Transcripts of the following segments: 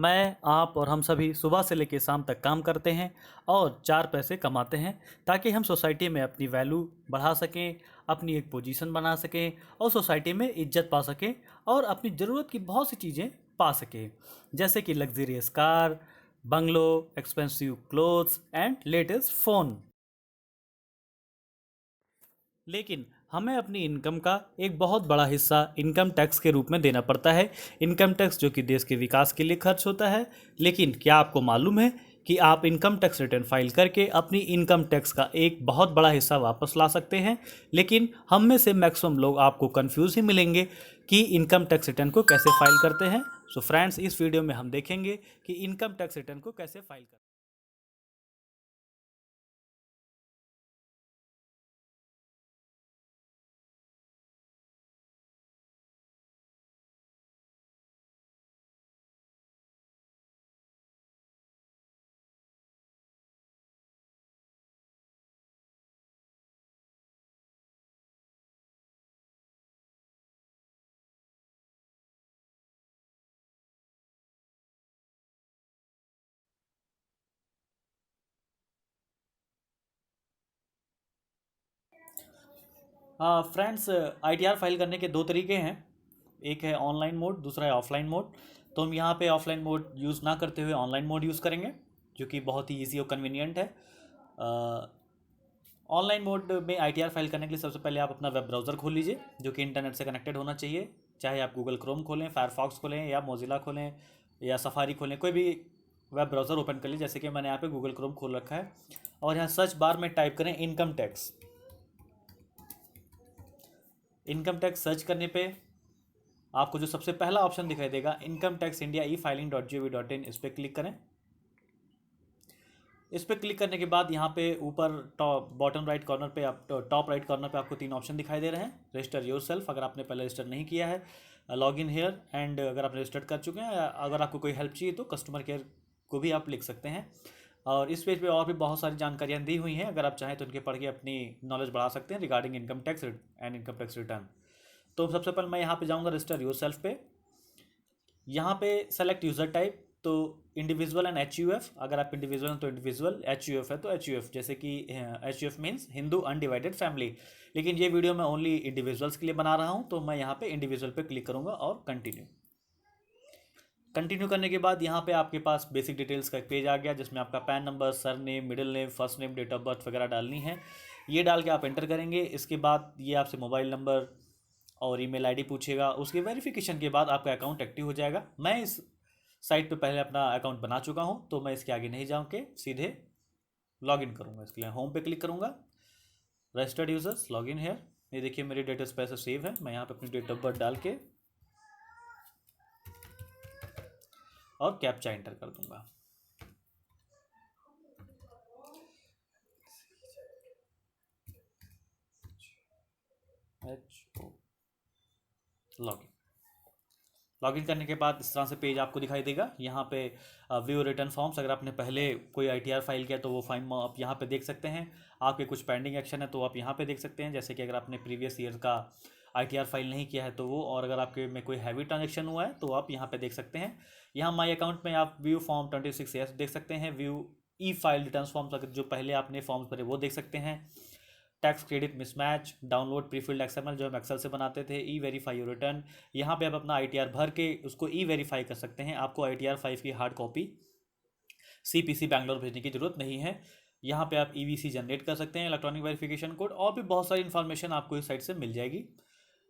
मैं, आप और हम सभी सुबह से लेकर शाम तक काम करते हैं और चार पैसे कमाते हैं ताकि हम सोसाइटी में अपनी वैल्यू बढ़ा सकें, अपनी एक पोजीशन बना सकें और सोसाइटी में इज्जत पा सकें और अपनी ज़रूरत की बहुत सी चीज़ें पा सकें, जैसे कि luxurious car, bungalow, expensive clothes and latest phone. लेकिन हमें अपनी इनकम का एक बहुत बड़ा हिस्सा इनकम टैक्स के रूप में देना पड़ता है। इनकम टैक्स जो कि देश के विकास के लिए खर्च होता है। लेकिन क्या आपको मालूम है कि आप इनकम टैक्स रिटर्न फाइल करके अपनी इनकम टैक्स का एक बहुत बड़ा हिस्सा वापस ला सकते हैं। लेकिन हम में से मैक्सिमम लोग आपको कंफ्यूज ही मिलेंगे कि इनकम टैक्स रिटर्न को कैसे फाइल करते हैं। सो फ्रेंड्स, इस वीडियो में हम देखेंगे कि इनकम टैक्स रिटर्न को कैसे फाइल करते हैं। फ्रेंड्स, आईटीआर फाइल करने के दो तरीके हैं। एक है ऑनलाइन मोड, दूसरा है ऑफलाइन मोड। तो हम यहाँ पे ऑफलाइन मोड यूज़ ना करते हुए ऑनलाइन मोड यूज़ करेंगे, जो कि बहुत ही ईजी और कन्वीनियंट है। ऑनलाइन मोड में आईटीआर फाइल करने के लिए सबसे पहले आप अपना वेब ब्राउज़र खोल लीजिए, जो कि इंटरनेट से कनेक्टेड होना चाहिए। चाहे आप गूगल क्रोम खोलें, फायरफॉक्स खोलें, या मोजिला खोलें, या सफारी खोलें, कोई भी वेब ब्राउज़र ओपन कर लीजिए। जैसे कि मैंने यहाँ पे गूगल क्रोम खोल रखा है और यहाँ सर्च बार में टाइप करें income tax. Income tax search करने पे आपको जो सबसे पहला ऑप्शन दिखाई देगा, इनकम टैक्स इंडिया e-filing.gov.in, इस पर क्लिक करें। इस पर क्लिक करने के बाद यहाँ पे ऊपर टॉप बॉटम राइट कॉर्नर पे आप टॉप राइट कॉर्नर पे आपको तीन ऑप्शन दिखाई दे रहे हैं। रजिस्टर योरसेल्फ, अगर आपने पहले रजिस्टर नहीं किया है, लॉग इन हेयर, एंड अगर आप रजिस्टर्ड कर चुके हैं, या अगर आपको कोई हेल्प चाहिए तो कस्टमर केयर को भी आप लिख सकते हैं। और इस पेज पे और भी बहुत सारी जानकारियाँ दी हुई हैं, अगर आप चाहें तो उनके पढ़ के अपनी नॉलेज बढ़ा सकते हैं regarding income tax and income tax return. तो सबसे पहले मैं यहाँ पे जाऊँगा रजिस्टर योरसेल्फ पे। यहाँ पे सेलेक्ट यूज़र टाइप, तो individual and H U F. अगर आप इंडिविजुअल हैं तो इंडिविजुअल, एच यू एफ है तो एच यू एफ, जैसे कि H U F means Hindu undivided family. लेकिन ये वीडियो मैं ओनली इंडिविजुअल्स के लिए बना रहा हूँ, तो मैं यहाँ पे इंडिविजुअल पे क्लिक करूँगा और कंटिन्यू। कंटिन्यू करने के बाद यहाँ पे आपके पास बेसिक डिटेल्स का एक पेज आ गया, जिसमें आपका PAN number, surname, middle name, first name, date of birth वगैरह डालनी है। ये डाल के आप एंटर करेंगे। इसके बाद ये आपसे मोबाइल नंबर और ईमेल आईडी पूछेगा। उसके वेरिफिकेशन के बाद आपका अकाउंट एक्टिव हो जाएगा। मैं इस साइट पे पहले अपना अकाउंट बना चुका हूँ, तो मैं इसके आगे नहीं जाऊँ के सीधे लॉग इन करूँगा। इसके लिए होम पे क्लिक करूँगा, registered users, log in here. ये देखिए मेरी डेटा पैसे सेव है। मैं यहाँ पे अपनी डेट ऑफ बर्थ डाल के और कैप्चा एंटर कर दूंगा। लॉगिन लॉगिन करने के बाद इस तरह से पेज आपको दिखाई देगा। यहाँ पे व्यू रिटर्न फॉर्म्स, अगर आपने पहले कोई आईटीआर फाइल किया तो वो फाइल आप यहाँ पे देख सकते हैं। आपके कुछ पेंडिंग एक्शन है तो आप यहाँ पे देख सकते हैं, जैसे कि अगर आपने प्रीवियस ईयर का आईटीआर फाइल नहीं किया है तो वो, और अगर आपके में कोई हैवी ट्रांजेक्शन हुआ है तो आप यहाँ पे देख सकते हैं। यहाँ माई अकाउंट में आप व्यू फॉर्म 26 देख सकते हैं। व्यू ई फाइल रिटर्न फॉर्म्स, अगर जो पहले आपने फॉर्म्स भरे वो देख सकते हैं। Tax credit mismatch, download prefilled XML जो हम एक्सेल से बनाते थे, ई वेरीफाई योर रिटर्न। यहाँ पे आप अपना आईटीआर भर के उसको ई वेरीफाई कर सकते हैं। आपको आईटीआर 5 की हार्ड कॉपी सीपीसी बैंगलोर भेजने की जरूरत नहीं है। यहाँ पे आप ईवीसी जनरेट कर सकते हैं, इलेक्ट्रॉनिक वेरिफिकेशन कोड, और भी बहुत सारी इन्फॉर्मेशन आपको इस साइट से मिल जाएगी।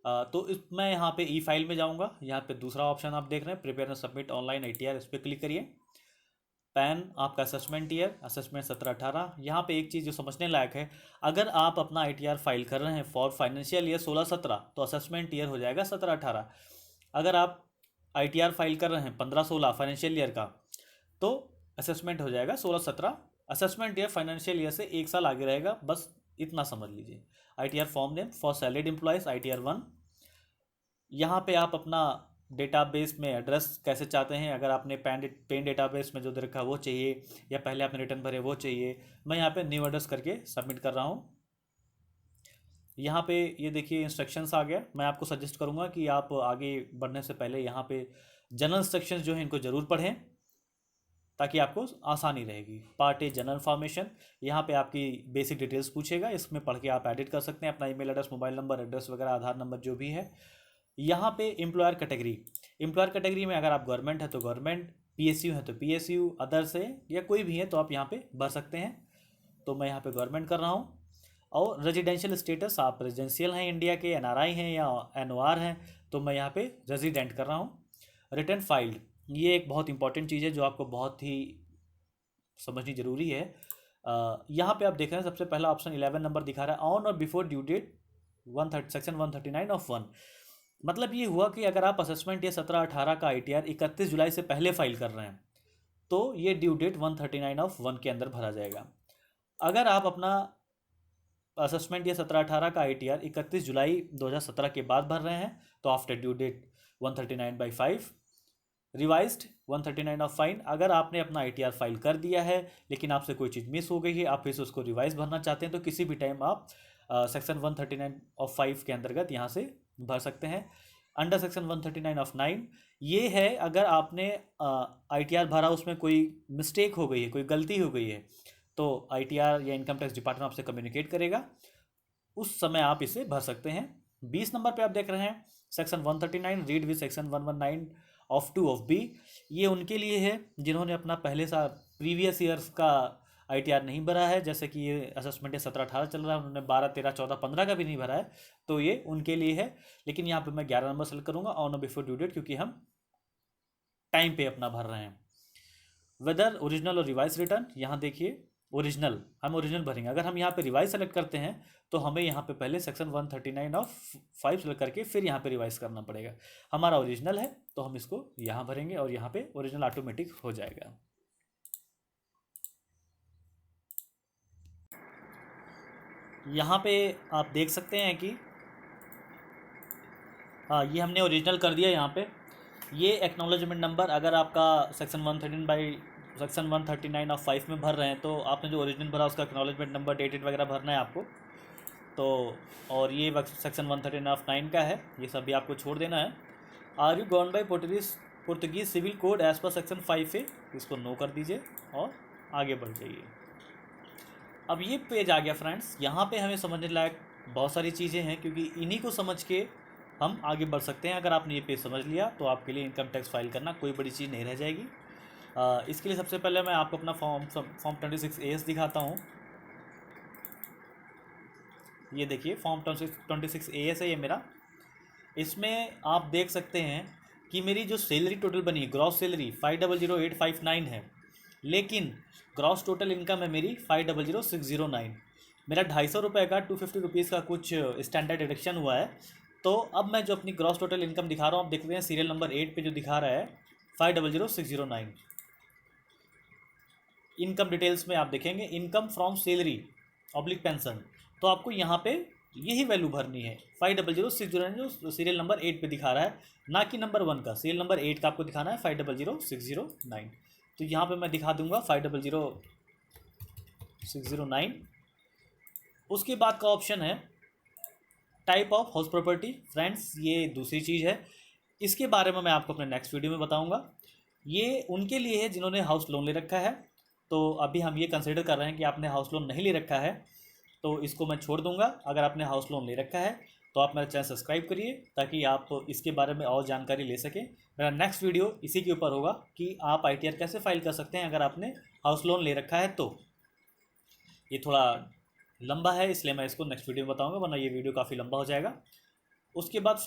तो मैं यहाँ पे ई फाइल में जाऊँगा। यहाँ पे दूसरा ऑप्शन आप देख रहे हैं, prepare and submit online ITR, इस पर क्लिक करिए। पैन, आपका असेसमेंट ईयर, असेसमेंट 17-18। यहाँ पे एक चीज़ जो समझने लायक है, अगर आप अपना आईटीआर फाइल कर रहे हैं फॉर फाइनेंशियल ईयर 16-17, तो असेसमेंट ईयर हो जाएगा 17-18। अगर आप आईटीआर फाइल कर रहे हैं 15-16 फाइनेंशियल ईयर का, तो असेसमेंट हो जाएगा 16-17। असेसमेंट ईयर फाइनेंशियल ईयर से एक साल आगे रहेगा, बस इतना समझ लीजिए। ITR form name for salaried employees ITR 1। यहाँ पे आप अपना डेटाबेस में एड्रेस कैसे चाहते हैं, अगर आपने पेन डेटाबेस में जो दे रखा है वो चाहिए, या पहले आपने रिटर्न भरे वो चाहिए। मैं यहाँ पे न्यू एड्रेस करके सबमिट कर रहा हूँ। यहाँ पे ये देखिए इंस्ट्रक्शंस आ गया। मैं आपको सजेस्ट करूँगा कि आप आगे बढ़ने से पहले यहाँ पे जनरल इंस्ट्रक्शंस जो हैं इनको ज़रूर पढ़ें। ताकि आपको आसानी रहेगी। पार्ट ए जनरल इन्फॉर्मेशन, यहाँ पे आपकी बेसिक डिटेल्स पूछेगा, इसमें पढ़ के आप एडिट कर सकते हैं अपना email address, mobile number, address वगैरह, आधार नंबर जो भी है। यहाँ पे एम्प्लॉयर कैटेगरी, एम्प्लॉयर कैटेगरी में अगर आप गवर्नमेंट है तो गवर्नमेंट, पीएसयू है तो पीएसयू, अदर्स है या कोई भी है तो आप यहाँ पे भर सकते हैं। तो मैं यहाँ पे गवर्नमेंट कर रहा हूँ। और रेजिडेंशियल स्टेटस, आप रेजिडेंशियल हैं इंडिया के, एनआरआई हैं या एनओआर हैं, तो मैं यहाँ पे रेजिडेंट कर रहा हूँ। रिटर्न फाइल्ड, ये एक बहुत इंपॉर्टेंट चीज़ है जो आपको बहुत ही समझनी जरूरी है। यहाँ पे आप देख रहे हैं सबसे पहला ऑप्शन 11 नंबर दिखा रहा है, on or before due date section 139 of 1। मतलब ये हुआ कि अगर आप असेसमेंट या 17-18 का ITR 31 जुलाई से पहले फाइल कर रहे हैं तो ये ड्यू डेट 139 ऑफ 1 के अंदर भरा जाएगा। अगर आप अपना असेसमेंट या 17-18 का ITR 31 जुलाई 2017 के बाद भर रहे हैं तो after due date 139/5। Revised 139 of fine, अगर आपने अपना ITR फाइल कर दिया है लेकिन आपसे कोई चीज़ मिस हो गई है, आप फिर से उसको रिवाइज भरना चाहते हैं तो किसी भी टाइम आप सेक्शन 139 ऑफ 5 के अंतर्गत यहाँ से भर सकते हैं। अंडर सेक्शन 139 ऑफ 9 ये है अगर आपने ITR भरा उसमें कोई मिस्टेक हो गई है, कोई गलती हो गई है, तो ITR या इनकम टैक्स डिपार्टमेंट आपसे कम्युनिकेट करेगा, उस समय आप इसे भर सकते हैं। 20 नंबर पे आप देख रहे हैं section 139 read with section 119 of 2 of B। ये उनके लिए है जिन्होंने अपना पहले साल प्रीवियस ईयर्स का ITR नहीं भरा है, जैसे कि ये असेसमेंट है 17-18 चल रहा है, उन्होंने 12, 13, 14, 15 का भी नहीं भरा है, तो ये उनके लिए है। लेकिन यहाँ पे मैं 11 नंबर सेलेक्ट करूँगा on or before due date, क्योंकि हम टाइम पे अपना भर रहे हैं। वेदर ओरिजिनल और रिवाइज रिटर्न, यहाँ देखिए ओरिजिनल, हम ओरिजिनल भरेंगे। अगर हम यहाँ पे रिवाइज सेलेक्ट करते हैं तो हमें यहाँ पे पहले सेक्शन 139 ऑफ 5 सेलेक्ट करके फिर यहाँ पे रिवाइज करना पड़ेगा। हमारा ओरिजिनल है तो हम इसको यहाँ भरेंगे और यहाँ पे ओरिजिनल ऑटोमेटिक हो जाएगा। यहाँ पे आप देख सकते हैं कि हाँ, ये हमने ओरिजिनल कर दिया। यहाँ पे ये एक्नॉलेजमेंट नंबर, अगर आपका सेक्शन 139 ऑफ 5 में भर रहे हैं तो आपने जो ओरिजिनल भरा उसका एक्नॉलेजमेंट नंबर, डेटेड वगैरह भरना है आपको। तो और ये सेक्शन 139 ऑफ 9 का है, ये सब भी आपको छोड़ देना है। Are you gone by Portuguese civil code as per section 5A, इसको नो कर दीजिए और आगे बढ़ जाइए। अब ये पेज आ गया फ्रेंड्स, यहाँ पे हमें समझने लायक बहुत सारी चीज़ें हैं, क्योंकि इन्हीं को समझ के हम आगे बढ़ सकते हैं। अगर आपने ये पेज समझ लिया तो आपके लिए इनकम टैक्स फाइल करना कोई बड़ी चीज़ नहीं रह जाएगी। इसके लिए सबसे पहले मैं आपको अपना फॉर्म 26AS दिखाता हूँ। ये देखिए फॉर्म 26AS है ये मेरा। इसमें आप देख सकते हैं कि मेरी जो सैलरी टोटल बनी है, ग्रॉस सैलरी 500,859 है, लेकिन ग्रॉस टोटल इनकम है मेरी 500,609। मेरा 250 रुपये का 250 रुपीज़ का कुछ स्टैंडर्ड डिडक्शन हुआ है। तो अब मैं जो अपनी ग्रॉस टोटल इनकम दिखा रहा हूँ, आप देख रहे हैं सीरियल नंबर 8 पे जो दिखा रहा है 500,609। इनकम डिटेल्स में आप देखेंगे income from salary oblique pension, तो आपको यहाँ पे यही वैल्यू भरनी है 500,609 जो सीरियल नंबर 8 पे दिखा रहा है, ना कि नंबर 1 का। सीरियल नंबर 8 का आपको दिखाना है 500,609। तो यहाँ पे मैं दिखा दूंगा 500,609। उसके बाद का ऑप्शन है type of house property. Friends ये दूसरी चीज़ है, इसके बारे में मैं आपको अपने नेक्स्ट वीडियो में बताऊंगा। ये उनके लिए है जिन्होंने हाउस लोन ले रखा है। तो अभी हम ये कंसिडर कर रहे हैं कि आपने हाउस लोन नहीं ले रखा है, तो इसको मैं छोड़ दूंगा। अगर आपने हाउस लोन ले रखा है तो आप मेरा चैनल सब्सक्राइब करिए ताकि आप इसके बारे में और जानकारी ले सकें। मेरा नेक्स्ट वीडियो इसी के ऊपर होगा कि आप ITR कैसे फाइल कर सकते हैं अगर आपने हाउस लोन ले रखा है। तो ये थोड़ा लंबा है इसलिए मैं इसको नेक्स्ट वीडियो में बताऊंगा, वरना ये वीडियो काफ़ी लंबा हो जाएगा। उसके बाद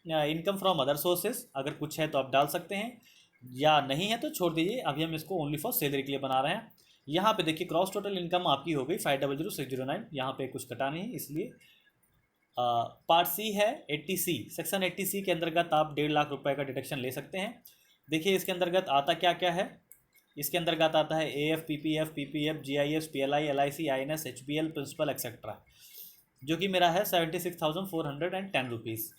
इनकम फ्रॉम अदर सोर्सेज, अगर कुछ है तो आप डाल सकते हैं, या नहीं है तो छोड़ दीजिए। अभी हम इसको ओनली फॉर सैलरी के लिए बना रहे हैं। यहाँ पे देखिए क्रॉस टोटल इनकम आपकी हो गई 500,609, यहाँ पे कुछ कटा नहीं, इसलिए पार्ट C है 80C, सेक्शन 80C के अंतर्गत आप 1.5 लाख रुपए का डिडक्शन ले सकते हैं। देखिए इसके अंतर्गत आता क्या क्या है। इसके अंतर्गत आता है AF, PPF, PPF, GIS, PLI, LIC, INS, HBL, principal etcetera, जो कि मेरा है 76,410 रुपीज़।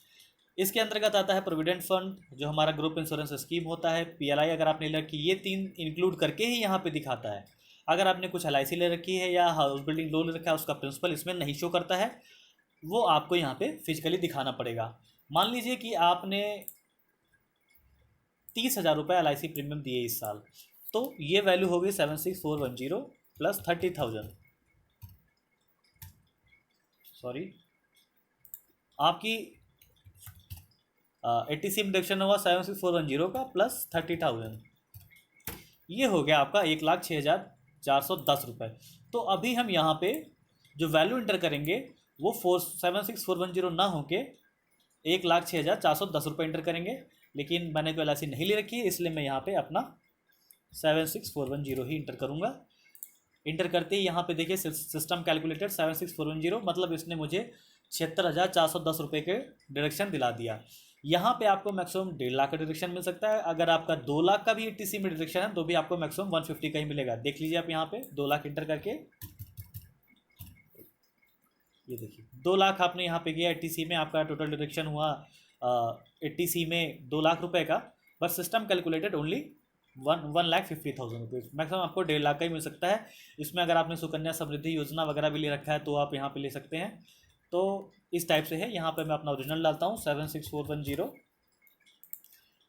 इसके अंतर्गत आता है प्रोविडेंट फंड, जो हमारा ग्रुप इंश्योरेंस स्कीम होता है। PLI अगर आपने ले रखी, ये 3 इंक्लूड करके ही यहाँ पे दिखाता है। अगर आपने कुछ LIC ले रखी है या हाउस बिल्डिंग लोन ले रखा है, उसका प्रिंसिपल इसमें नहीं शो करता है, वो आपको यहाँ पे फिजिकली दिखाना पड़ेगा। मान लीजिए कि आपने 30,000 रुपये LIC प्रीमियम दिए इस साल, तो ये वैल्यू होगी 76410 प्लस 30,000, सॉरी आपकी 80 में डिडक्शन हुआ 76410 का प्लस 30,000, ये हो गया आपका 1,06,410 रुपये। तो अभी हम यहाँ पे जो वैल्यू इंटर करेंगे वो 76410 ना होके 1,06,410 रुपये इंटर करेंगे, लेकिन मैंने कोई एलआईसी नहीं ले रखी है इसलिए मैं यहाँ पे अपना 76410 ही इंटर करूँगा। इंटर करते ही यहाँ पे देखिए सिस्टम कैलकुलेटेड 76410, मतलब इसने मुझे 76,410 रुपये के डिडक्शन दिला दिया। यहाँ पे आपको मैक्सिमम 1.5 लाख का डिडक्शन मिल सकता है। अगर आपका 2 लाख का भी टीसी में डिडक्शन है तो भी आपको मैक्सिमम 150 का ही मिलेगा। देख लीजिए आप यहाँ पे 2 लाख इंटर करके, ये देखिए 2 लाख आपने यहाँ पे किया टीसी में, आपका टोटल डिडक्शन हुआ 80C में 2 लाख रुपए का, but system calculated only 1,50,000 rupees. Maximum आपको 1.5 लाख का ही मिल सकता है। इसमें अगर आपने सुकन्या समृद्धि योजना वगैरह भी ले रखा है तो आप यहाँ पे ले सकते हैं। तो इस टाइप से है। यहाँ पे मैं अपना ओरिजिनल डालता हूँ 76410।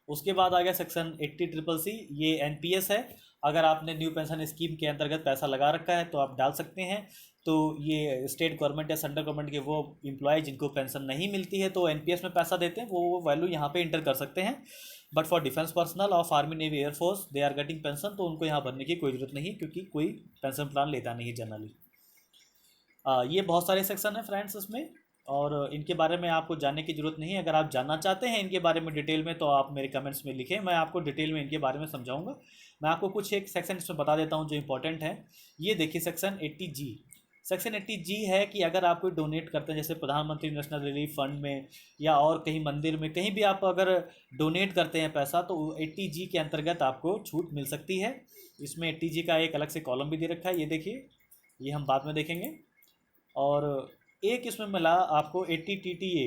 उसके बाद आ गया सेक्शन 80CCC, ये एनपीएस है। अगर आपने न्यू पेंशन स्कीम के अंतर्गत पैसा लगा रखा है तो आप डाल सकते हैं। तो ये स्टेट गवर्नमेंट या सेंट्रल गवर्नमेंट के वो एम्प्लॉय जिनको पेंशन नहीं मिलती है तो एनपीएस में पैसा देते हैं, वो वैल्यू यहाँ पे इंटर कर सकते हैं। But for defence personnel of army navy air force they are getting pension, तो उनको यहाँ भरने की कोई ज़रूरत नहीं, क्योंकि कोई पेंशन प्लान लेता नहीं है जनरली। ये बहुत सारे सेक्शन है फ्रेंड्स इसमें, और इनके बारे में आपको जानने की ज़रूरत नहीं है। अगर आप जानना चाहते हैं इनके बारे में डिटेल में तो आप मेरे कमेंट्स में लिखें, मैं आपको डिटेल में इनके बारे में समझाऊंगा। मैं आपको कुछ एक सेक्शन इसमें बता देता हूं जो इंपॉर्टेंट है। ये देखिए सेक्शन 80G। सेक्शन 80G है कि अगर आप कोई डोनेट करते हैं, जैसे प्रधानमंत्री नेशनल रिलीफ फंड में या और कहीं मंदिर में, कहीं भी आप अगर डोनेट करते हैं पैसा तो 80G के अंतर्गत आपको छूट मिल सकती है। इसमें 80G का एक अलग से कॉलम भी दे रखा है, ये देखिए, ये हम बाद में देखेंगे। और एक इसमें मिला आपको 80TTA।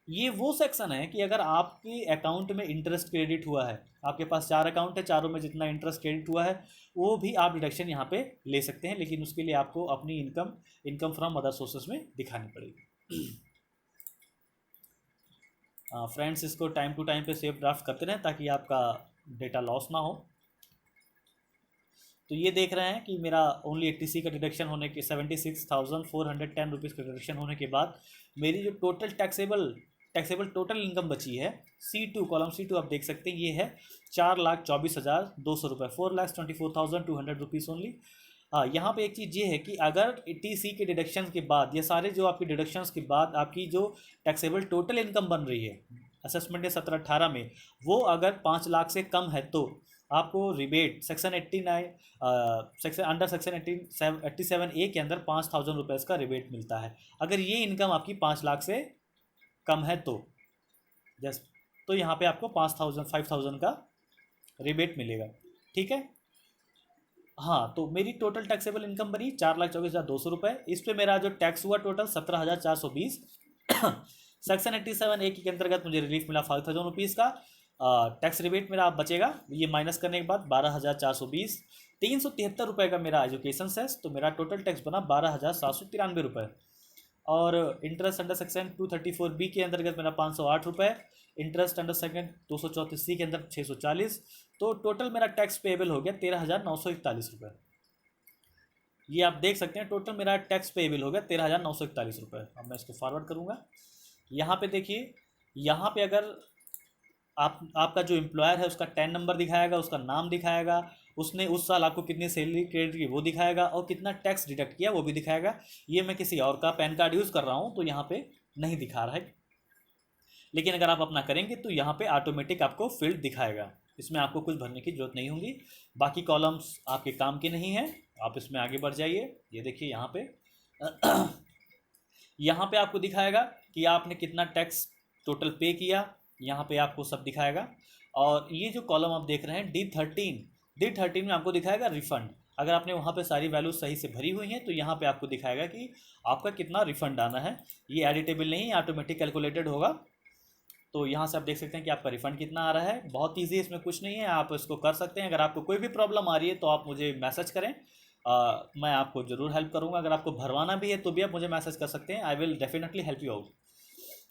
ये वो सेक्शन है कि अगर आपके अकाउंट में इंटरेस्ट क्रेडिट हुआ है, आपके पास 4 अकाउंट है, चारों में जितना इंटरेस्ट क्रेडिट हुआ है वो भी आप डिडक्शन यहाँ पे ले सकते हैं, लेकिन उसके लिए आपको अपनी इनकम फ्रॉम अदर सोर्सेज में दिखानी पड़ेगी। फ्रेंड्स, इसको टाइम टू टाइम पे सेव ड्राफ्ट करते रहें ताकि आपका डेटा लॉस ना हो। तो ये देख रहे हैं कि मेरा ओनली 80C का डिडक्शन होने के 76,410 रुपीज़ का डिडक्शन होने के बाद मेरी जो टोटल टैक्सेबल टोटल इनकम बची है C2, कॉलम C2 आप देख सकते हैं, ये है 4,24,200 रुपये, 4,24,200 रुपीज़ ओनली। यहाँ पे एक चीज़ ये है कि अगर 80C के डिडक्शन के बाद, ये सारे जो आपके डिडक्शंस के बाद आपकी जो टैक्सेबल टोटल इनकम बन रही है असेसमेंट डे 17-18 में, वो अगर 5 लाख से कम है तो आपको rebate section 89 under section 87A के अंदर 5,000 रुपये का रिबेट मिलता है। अगर ये इनकम आपकी 5 लाख से कम है तो तो यहाँ पे आपको 5,000 का रिबेट मिलेगा, ठीक है। हाँ, तो मेरी टोटल टैक्सेबल इनकम बनी 4,24,200 रुपये। इस पर मेरा जो टैक्स हुआ टोटल 17,420। सेक्शन 87A के अंतर्गत मुझे रिलीफ मिला 5,000 रुपीज़ का। टैक्स रिबेट मेरा बचेगा, ये माइनस करने के बाद 12,420। 373 रुपये का मेरा एजुकेशन सेस, तो मेरा टोटल टैक्स बना 12,793 रुपये। और इंटरेस्ट अंडर सेक्शन 234B के अंतर्गत मेरा 508 रुपये। इंटरेस्ट अंडर सेक्शन 234C के अंदर 640। तो टोटल मेरा टैक्स पेएबल हो गया 13,941 रुपये। ये आप देख सकते हैं, टोटल मेरा टैक्स पेएबल हो गया 13,941 रुपये। अब मैं इसको फॉरवर्ड करूँगा। यहाँ पे देखिए, यहाँ पे अगर आपका जो एम्प्लॉयर है उसका टैन नंबर दिखाएगा, उसका नाम दिखाएगा, उसने उस साल आपको कितनी सैलरी क्रेडिट की वो दिखाएगा, और कितना टैक्स डिडक्ट किया वो भी दिखाएगा। ये मैं किसी और का पैन कार्ड यूज़ कर रहा हूँ तो यहाँ पे नहीं दिखा रहा है, लेकिन अगर आप अपना करेंगे तो यहाँ पे ऑटोमेटिक आपको फील्ड दिखाएगा। इसमें आपको कुछ भरने की जरूरत नहीं होगी। बाकी कॉलम्स आपके काम के नहीं हैं, आप इसमें आगे बढ़ जाइए। ये देखिए यहाँ पे यहाँ पे आपको दिखाएगा कि आपने कितना टैक्स टोटल पे किया, यहाँ पे आपको सब दिखाएगा। और ये जो कॉलम आप देख रहे हैं D13 में आपको दिखाएगा रिफंड। अगर आपने वहाँ पे सारी वैल्यूज सही से भरी हुई हैं तो यहाँ पे आपको दिखाएगा कि आपका कितना रिफंड आना है। ये एडिटेबल नहीं, ऑटोमेटिक कैलकुलेटेड होगा। तो यहाँ से आप देख सकते हैं कि आपका रिफंड कितना आ रहा है। बहुत ईजी, इसमें कुछ नहीं है, आप इसको कर सकते हैं। अगर आपको कोई भी प्रॉब्लम आ रही है तो आप मुझे मैसेज करें, मैं आपको ज़रूर हेल्प करूँगा। अगर आपको भरवाना भी है तो भी आप मुझे मैसेज कर सकते हैं, I will definitely help you out.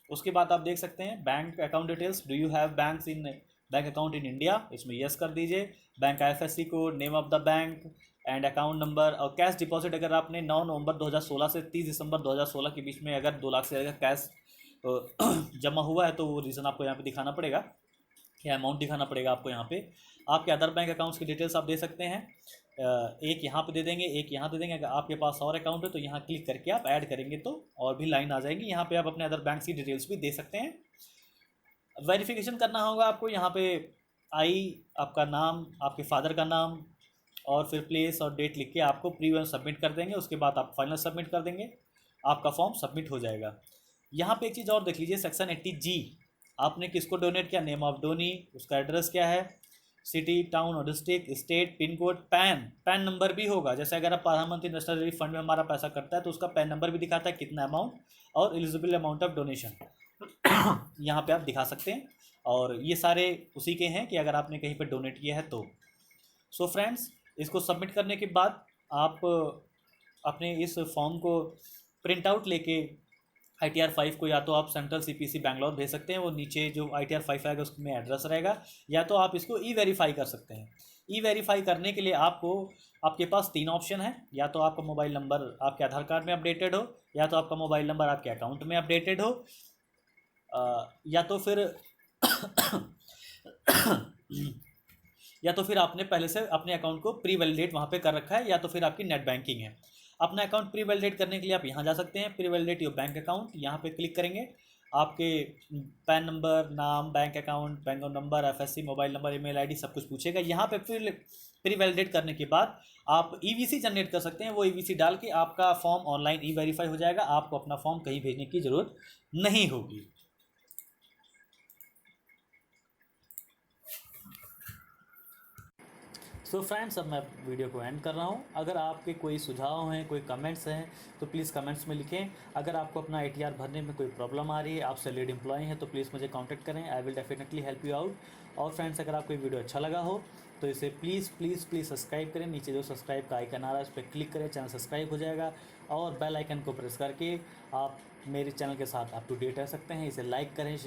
उसके बाद आप देख सकते हैं bank account details, do you have banks in bank account in India, इसमें यस कर दीजिए। Bank IFSC code, name of the bank and account number. और कैश डिपॉजिट अगर आपने 9 नवंबर 2016 से 30 दिसंबर 2016 के बीच में अगर 2 लाख से ज़्यादा कैश जमा हुआ है तो वो रीज़न आपको यहाँ पे दिखाना पड़ेगा, क्या अमाउंट दिखाना पड़ेगा आपको यहाँ पे। आपके अदर बैंक अकाउंट्स की डिटेल्स आप दे सकते हैं, एक यहाँ पे दे देंगे, एक यहाँ दे देंगे। अगर आपके पास और अकाउंट है तो यहाँ क्लिक करके आप ऐड करेंगे तो और भी लाइन आ जाएगी, यहाँ पे आप अपने अदर बैंक की डिटेल्स भी दे सकते हैं। वेरिफिकेशन करना होगा आपको, यहाँ पे आपका नाम, आपके फादर का नाम और फिर प्लेस और डेट लिख के आपको प्री सबमिट कर देंगे। उसके बाद आप फाइनल सबमिट कर देंगे, आपका फॉर्म सबमिट हो जाएगा। यहाँ पे एक चीज़ और देख लीजिए, सेक्शन 80G, आपने किसको डोनेट किया, नेम ऑफ डोनी, उसका एड्रेस क्या है, सिटी, टाउन और district, state, pin code, pan number भी होगा। जैसे अगर आप प्रधानमंत्री नेशनल रिलीफ फंड में हमारा पैसा करता है तो उसका पैन नंबर भी दिखाता है कितना अमाउंट और एलिजिबल अमाउंट ऑफ डोनेशन यहाँ पे आप दिखा सकते हैं। और ये सारे उसी के हैं कि अगर आपने कहीं पर डोनेट किया है तो। सो फ्रेंड्स, इसको सबमिट करने के बाद आप अपने इस फॉर्म को प्रिंट आउट लेके ITR 5 को या तो आप सेंट्रल CPC बैंगलोर भेज सकते हैं, वो नीचे जो ITR 5 आएगा उसमें एड्रेस रहेगा, या तो आप इसको वेरीफाई कर सकते हैं। वेरीफाई करने के लिए आपके पास 3 ऑप्शन है, या तो आपका मोबाइल नंबर आपके आधार कार्ड में अपडेटेड हो, या तो आपका मोबाइल नंबर आपके अकाउंट में अपडेटेड हो, या तो फिर आपने पहले से अपने अकाउंट को प्री वैलिडेट वहाँ पे कर रखा है, या तो फिर आपकी नेट बैंकिंग है। अपना अकाउंट प्री वैलिडेट करने के लिए आप यहाँ जा सकते हैं, pre validate your bank account, यहाँ पे क्लिक करेंगे। आपके पैन नंबर, नाम, bank account, bank number, FSC, mobile number, email ID सब कुछ पूछेगा। यहाँ पे फिर प्री वैलिडेट करने के बाद आप EVC जनरेट कर सकते हैं। वो EVC डाल के आपका फॉर्म ऑनलाइन वेरीफाई हो जाएगा, आपको अपना फॉर्म कहीं भेजने की ज़रूरत नहीं होगी। सो फ्रेंड्स, अब मैं वीडियो को एंड कर रहा हूँ। अगर आपके कोई सुझाव हैं, कोई कमेंट्स हैं तो प्लीज़ कमेंट्स में लिखें। अगर आपको अपना ITR भरने में कोई प्रॉब्लम आ रही है, आप सैलरीड एम्प्लॉय हैं, तो प्लीज़ मुझे कांटेक्ट करें, I will definitely help you out. और फ्रेंड्स, अगर आपको ये वीडियो अच्छा लगा हो तो इसे प्लीज़ प्लीज़ प्लीज़ सब्सक्राइब करें। नीचे जो सब्सक्राइब का आइकन आ रहा है उस पर क्लिक करें, चैनल सब्सक्राइब हो जाएगा। और बेल आइकन को प्रेस करके आप मेरे चैनल के साथ अप टू डेट रह सकते हैं। इसे लाइक करें,